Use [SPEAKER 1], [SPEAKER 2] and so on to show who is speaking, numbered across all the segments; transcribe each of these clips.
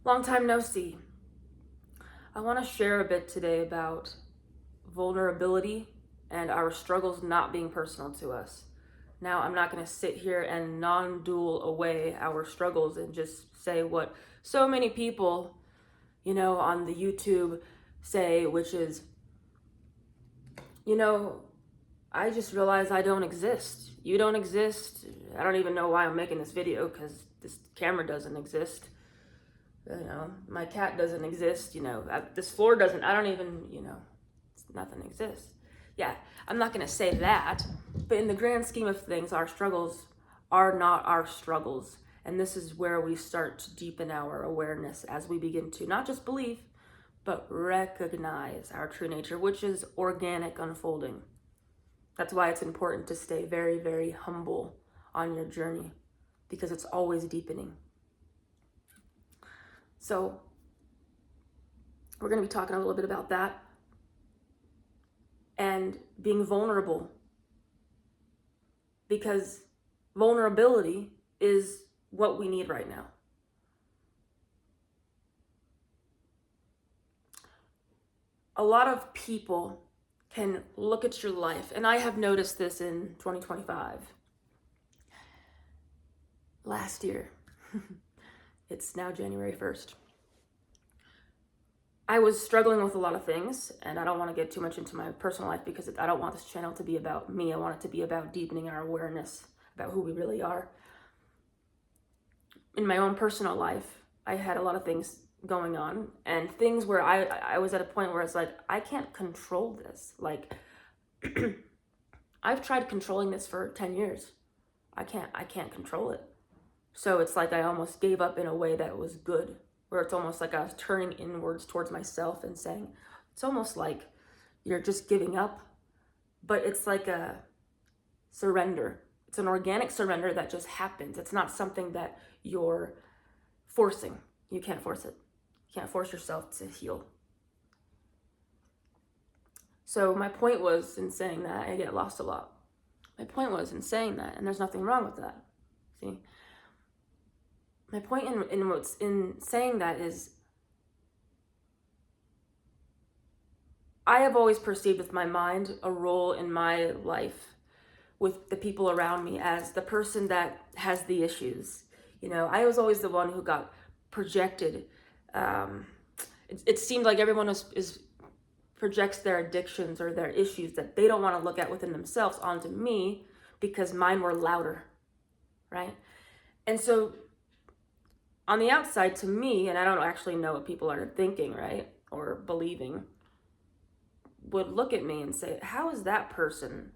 [SPEAKER 1] Long time no see. I want to share a bit today about vulnerability and our struggles not being personal to us. Now, I'm not going to sit here and non-duel away our struggles and just say what so many people, on the YouTube say, which is, you know, I just realized I don't exist. You don't exist. I don't even know why I'm making this video because this camera doesn't exist. My cat doesn't exist. This floor doesn't, I don't even, nothing exists. Yeah, I'm not going to say that. But in the grand scheme of things, our struggles are not our struggles. And this is where we start to deepen our awareness as we begin to not just believe, but recognize our true nature, which is organic unfolding. That's why it's important to stay very, very humble on your journey because it's always deepening. So, we're going to be talking a little bit about that and being vulnerable, because vulnerability is what we need right now. A lot of people can look at your life, and I have noticed this in 2025. Last year, it's now January 1st. I was struggling with a lot of things, and I don't want to get too much into my personal life because I don't want this channel to be about me. I want it to be about deepening our awareness about who we really are. In my own personal life, I had a lot of things going on, and things where I was at a point where it's like, I can't control this. Like, I've tried controlling this for 10 years. I can't control it. So it's like I almost gave up in a way that was good, where it's almost like I was turning inwards towards myself and saying, it's almost like you're just giving up, but it's like a surrender. It's an organic surrender that just happens. It's not something that you're forcing. You can't force it. You can't force yourself to heal. So my point was in saying that, I get lost a lot. My point was in saying that, and there's nothing wrong with that. See? My point in saying that is, I have always perceived with my mind a role in my life with the people around me as the person that has the issues. I was always the one who got projected. It seemed like everyone projects their addictions or their issues that they don't want to look at within themselves onto me because mine were louder, right? And so on the outside, to me, and I don't actually know what people are thinking, right, or believing, would look at me and say, how does that person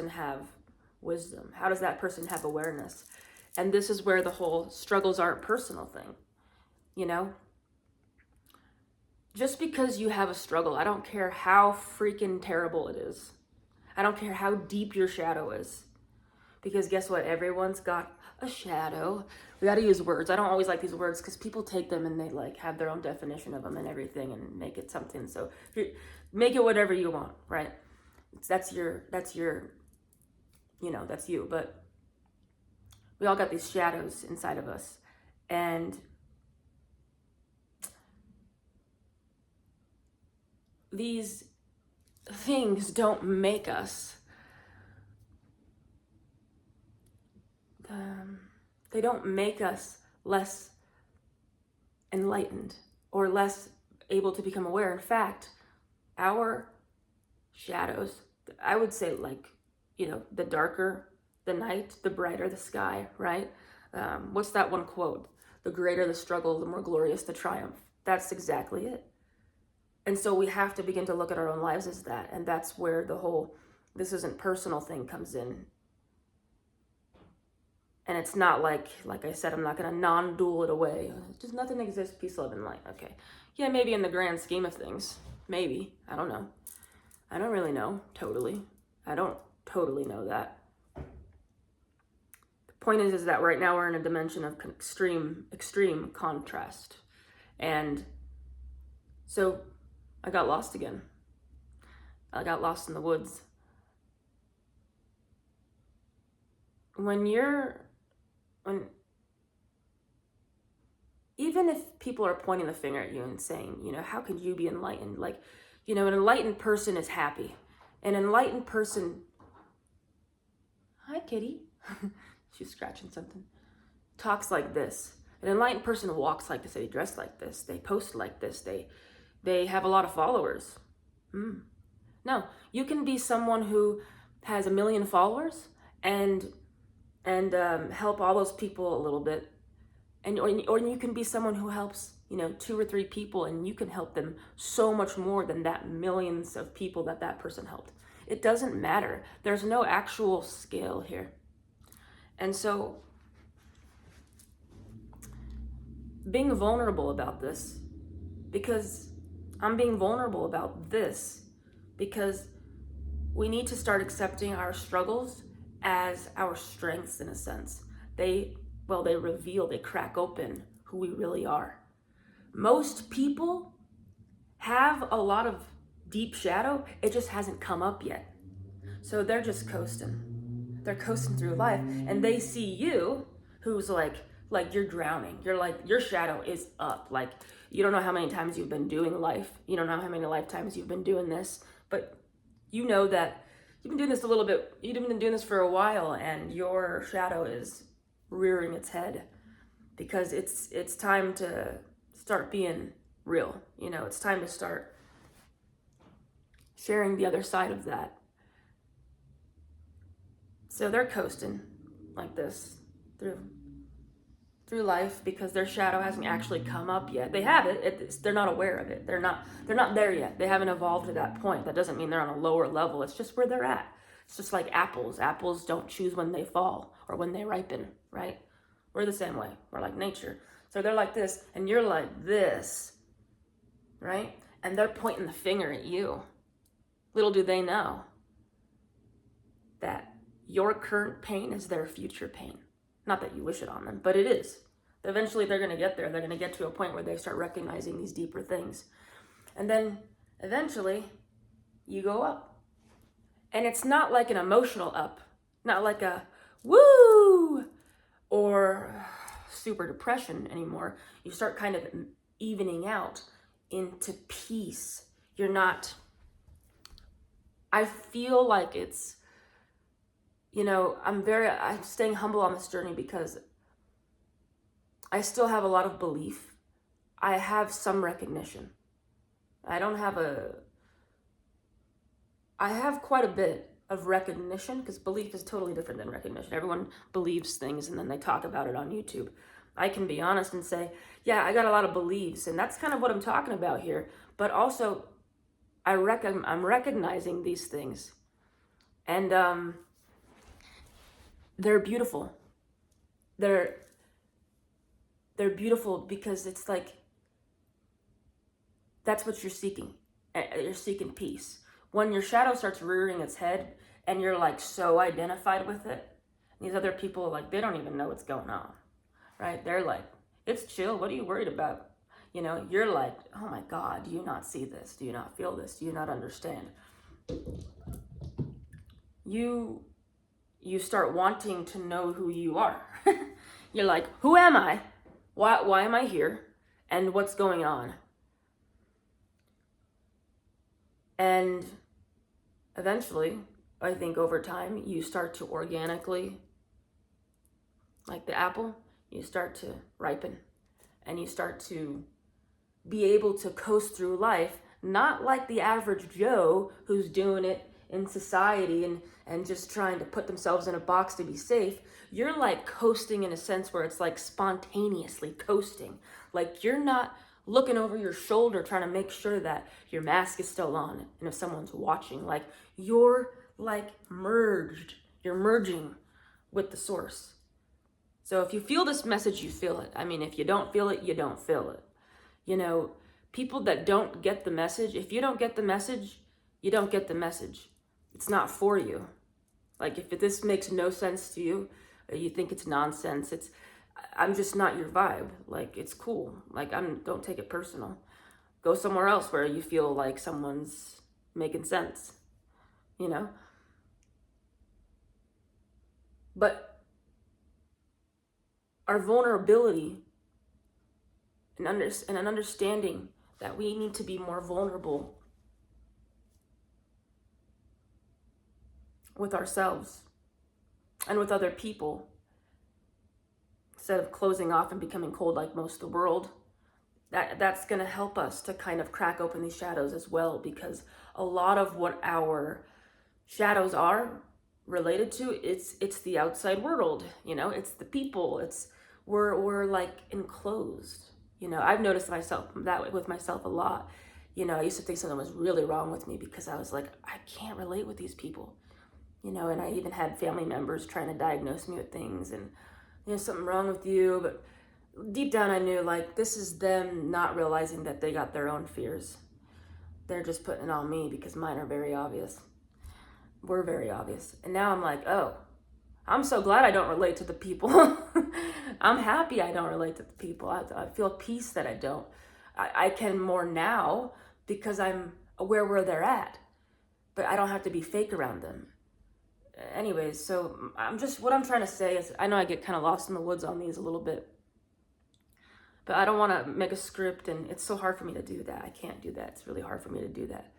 [SPEAKER 1] have wisdom? How does that person have awareness? And this is where the whole struggles aren't personal thing, Just because you have a struggle, I don't care how freaking terrible it is. I don't care how deep your shadow is. Because guess what? Everyone's got a shadow. We got to use words. I don't always like these words because people take them and they have their own definition of them and everything and make it something. So make it whatever you want, right? That's you. But we all got these shadows inside of us. And these things don't make us. They don't make us less enlightened or less able to become aware. In fact, our shadows, I would say, the darker the night, the brighter the sky, right? What's that one quote? The greater the struggle, the more glorious the triumph. That's exactly it. And so we have to begin to look at our own lives as that. And that's where the whole, this isn't personal thing comes in. And it's not like I said, I'm not going to non-duel it away. Just nothing exists, peace, love, and light. Okay. Yeah, maybe in the grand scheme of things. Maybe. I don't know. I don't really know. Totally. I don't totally know that. The point is that right now we're in a dimension of extreme contrast. And so I got lost again. I got lost in the woods. even if people are pointing the finger at you and saying, how could you be enlightened? Like, an enlightened person is happy. An enlightened person, hi kitty, she's scratching something, talks like this. An enlightened person walks like this, they dress like this, they post like this, they have a lot of followers. No, you can be someone who has 1 million followers and help all those people a little bit. Or you can be someone who helps, 2 or 3 people, and you can help them so much more than that millions of people that person helped. It doesn't matter. There's no actual scale here. And so being vulnerable about this, because I'm being vulnerable about this, because we need to start accepting our struggles as our strengths in a sense. They reveal, they crack open who we really are. Most people have a lot of deep shadow, it just hasn't come up yet. So they're just coasting. They're coasting through life, and they see you who's like you're drowning. You're like, your shadow is up. Like, you don't know how many times you've been doing life. You don't know how many lifetimes you've been doing this, but you know that you've been doing this a little bit, you've been doing this for a while, and your shadow is rearing its head, because it's time to start being real. It's time to start sharing the other side of that. So they're coasting like this through life because their shadow hasn't actually come up yet. They have it. They're not aware of it. They're not there yet. They haven't evolved to that point. That doesn't mean they're on a lower level. It's just where they're at. It's just like apples. Apples don't choose when they fall or when they ripen, right? We're the same way. We're like nature. So they're like this, and you're like this, right? And they're pointing the finger at you. Little do they know that your current pain is their future pain. Not that you wish it on them, but it is. Eventually they're going to get there. They're going to get to a point where they start recognizing these deeper things. And then eventually you go up. And it's not like an emotional up, not like a woo or super depression anymore. You start kind of evening out into peace. I feel like it's, I'm staying humble on this journey because I still have a lot of belief. I have some recognition. I have quite a bit of recognition, because belief is totally different than recognition. Everyone believes things and then they talk about it on YouTube. I can be honest and say, yeah, I got a lot of beliefs, and that's kind of what I'm talking about here. But also, I'm recognizing these things, and they're beautiful. They're beautiful because it's like, that's what you're seeking. You're seeking peace. When your shadow starts rearing its head and you're like so identified with it, these other people, like, they don't even know what's going on, right? They're like, it's chill. What are you worried about? You're like, oh my God, do you not see this? Do you not feel this? Do you not understand? You start wanting to know who you are. You're like, who am I? Why am I here? And what's going on? And eventually, I think over time, you start to organically, like the apple, you start to ripen, and you start to be able to coast through life, not like the average Joe who's doing it in society and just trying to put themselves in a box to be safe. You're like coasting in a sense where it's like spontaneously coasting. Like, you're not looking over your shoulder trying to make sure that your mask is still on and if someone's watching. Like, you're like merged. You're merging with the source. So if you feel this message, you feel it. I mean, if you don't feel it, you don't feel it. People that don't get the message, if you don't get the message, you don't get the message. It's not for you. Like, if this makes no sense to you, or you think it's nonsense, I'm just not your vibe. Like, it's cool. Like, don't take it personal. Go somewhere else where you feel like someone's making sense, But our vulnerability and an understanding that we need to be more vulnerable with ourselves and with other people, instead of closing off and becoming cold like most of the world. That's going to help us to kind of crack open these shadows as well, because a lot of what our shadows are related to, it's the outside world, it's the people, we're like enclosed. I've noticed myself that way with myself a lot. I used to think something was really wrong with me because I was like, I can't relate with these people, and I even had family members trying to diagnose me with things and, something wrong with you. But deep down I knew, like, this is them not realizing that they got their own fears. They're just putting it on me because mine are very obvious. We're very obvious. And now I'm like, oh, I'm so glad I don't relate to the people. I'm happy I don't relate to the people. I feel peace that I don't. I can more now because I'm aware where they're at, but I don't have to be fake around them. Anyways, so what I'm trying to say is, I know I get kind of lost in the woods on these a little bit, but I don't want to make a script, and it's so hard for me to do that. I can't do that. It's really hard for me to do that,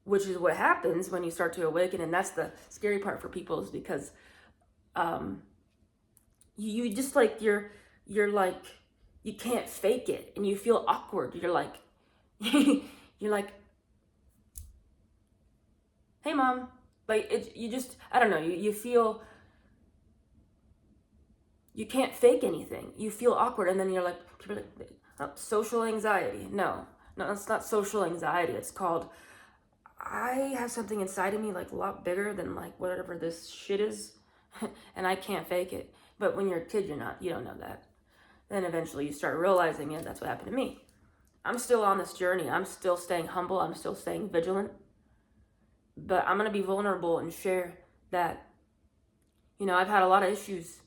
[SPEAKER 1] which is what happens when you start to awaken. And that's the scary part for people, is because you just like, you're like, you can't fake it, and you feel awkward. You're like, you're like, hey mom, like you just, I don't know, you feel, you can't fake anything. You feel awkward, and then you're like, people are like, oh, social anxiety. No, it's not social anxiety. It's called, I have something inside of me like a lot bigger than like whatever this shit is, and I can't fake it. But when you're a kid, you don't know that. Then eventually you start realizing it. That's what happened to me. I'm still on this journey. I'm still staying humble. I'm still staying vigilant. But I'm going to be vulnerable and share that, I've had a lot of issues.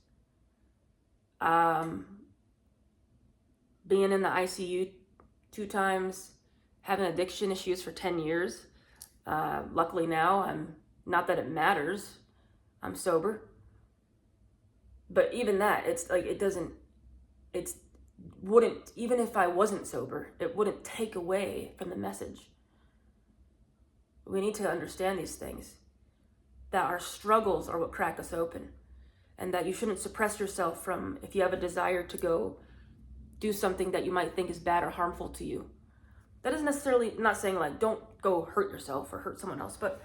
[SPEAKER 1] Being in the ICU 2 times, having addiction issues for 10 years. Luckily now, not that it matters, I'm sober. But even that, it's like, wouldn't, even if I wasn't sober, it wouldn't take away from the message. We need to understand these things, that our struggles are what crack us open, and that you shouldn't suppress yourself from, if you have a desire to go do something that you might think is bad or harmful to you. That isn't necessarily, not saying like, don't go hurt yourself or hurt someone else, but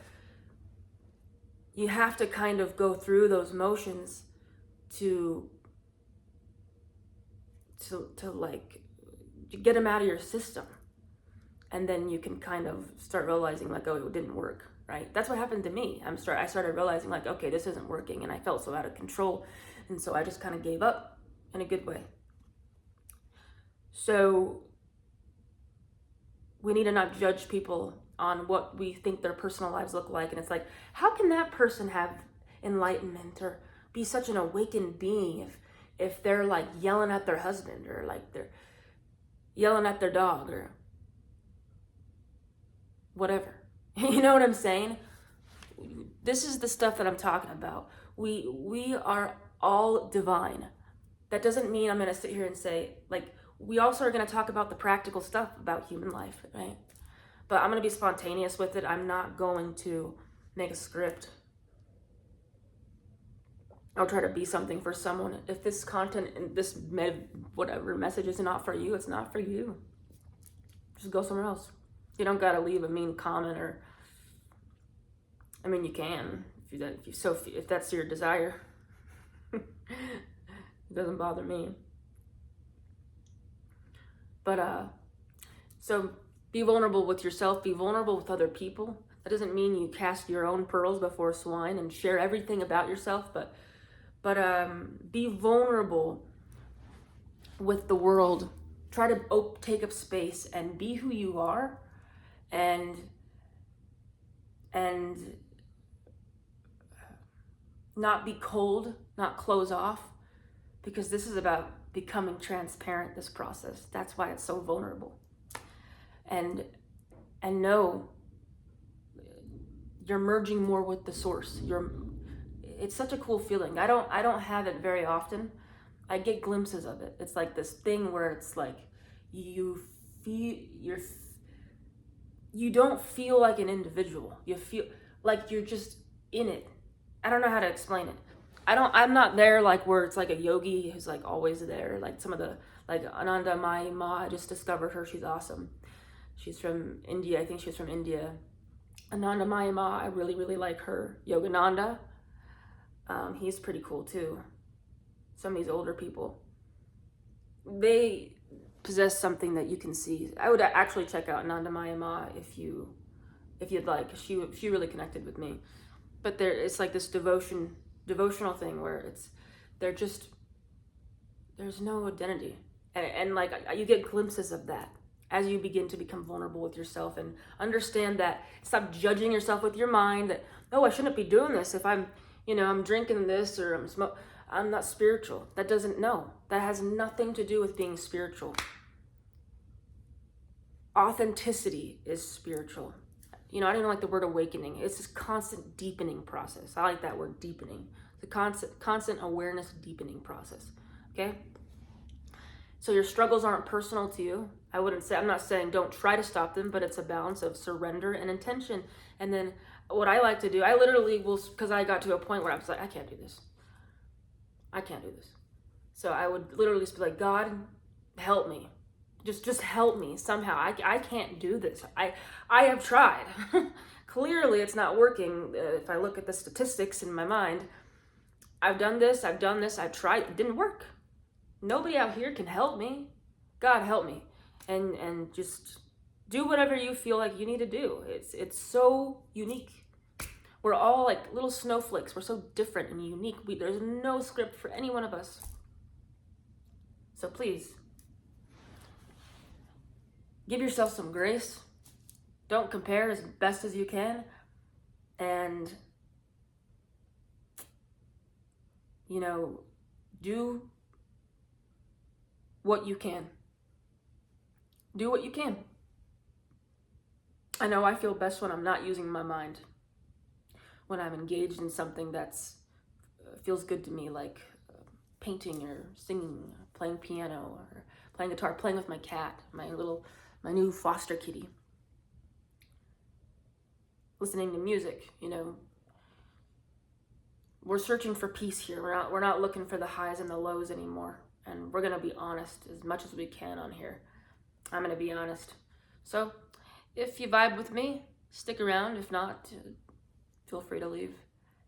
[SPEAKER 1] you have to kind of go through those motions to like, to get them out of your system. And then you can kind of start realizing like, oh, it didn't work, right? That's what happened to me. I started realizing like, okay, this isn't working, and I felt so out of control. And so I just kind of gave up in a good way. So we need to not judge people on what we think their personal lives look like. And it's like, how can that person have enlightenment or be such an awakened being if they're like yelling at their husband, or like they're yelling at their dog, or whatever? You know what I'm saying? This is the stuff that I'm talking about. We are all divine. That doesn't mean I'm going to sit here and say, like, we also are going to talk about the practical stuff about human life, right? But I'm going to be spontaneous with it. I'm not going to make a script. I'll try to be something for someone. If this content and this whatever message is not for you, it's not for you. Just go somewhere else. You don't got to leave a mean comment, or, I mean, you can if that's your desire. It doesn't bother me. But so be vulnerable with yourself. Be vulnerable with other people. That doesn't mean you cast your own pearls before swine and share everything about yourself, but be vulnerable with the world. Try to take up space and be who you are, and not be cold, not close off, because this is about becoming transparent, this process. That's why it's so vulnerable. And know you're merging more with the source. It's such a cool feeling. I don't have it very often. I get glimpses of it. It's like this thing where it's like you feel you don't feel like an individual. You feel like you're just in it. I don't know how to explain it. I'm not there like where it's like a yogi who's like always there. Like some of the, like Ananda Mai Ma, I just discovered her. She's awesome. She's from India. I think she's from India. Ananda Mai Ma, I really, really like her. Yogananda, he's pretty cool too. Some of these older people, they possess something that you can see. I would actually check out Nanda Maya Ma if you'd like. She really connected with me. But it's like this devotional thing where there's no identity, and like you get glimpses of that as you begin to become vulnerable with yourself and understand that. Stop judging yourself with your mind that, oh, I shouldn't be doing this if I'm drinking this or I'm not spiritual. That has nothing to do with being spiritual. Authenticity is spiritual. I don't even like the word awakening. It's this constant deepening process. I like that word, deepening. It's a constant awareness deepening process. Okay? So your struggles aren't personal to you. I'm not saying don't try to stop them, but it's a balance of surrender and intention. And then what I like to do, I literally will, because I got to a point where I was like, I can't do this. So I would literally just be like, God, help me. Just help me somehow. I can't do this. I have tried. Clearly it's not working. If I look at the statistics in my mind, I've done this, I've tried, it didn't work. Nobody out here can help me. God help me. And just do whatever you feel like you need to do. It's so unique. We're all like little snowflakes. We're so different and unique. There's no script for any one of us. So please, give yourself some grace. Don't compare as best as you can. And, do what you can. Do what you can. I know I feel best when I'm not using my mind. When I'm engaged in something that's feels good to me, like painting or singing, playing piano or playing guitar, playing with my cat, my new foster kitty. Listening to music, We're searching for peace here. We're not looking for the highs and the lows anymore. And we're gonna be honest as much as we can on here. I'm gonna be honest. So if you vibe with me, stick around. If not, feel free to leave.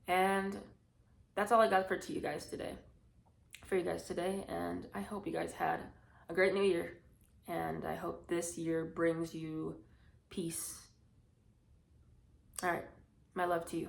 [SPEAKER 1] And that's all I got for you guys today. And I hope you guys had a great new year. And I hope this year brings you peace. All right. My love to you.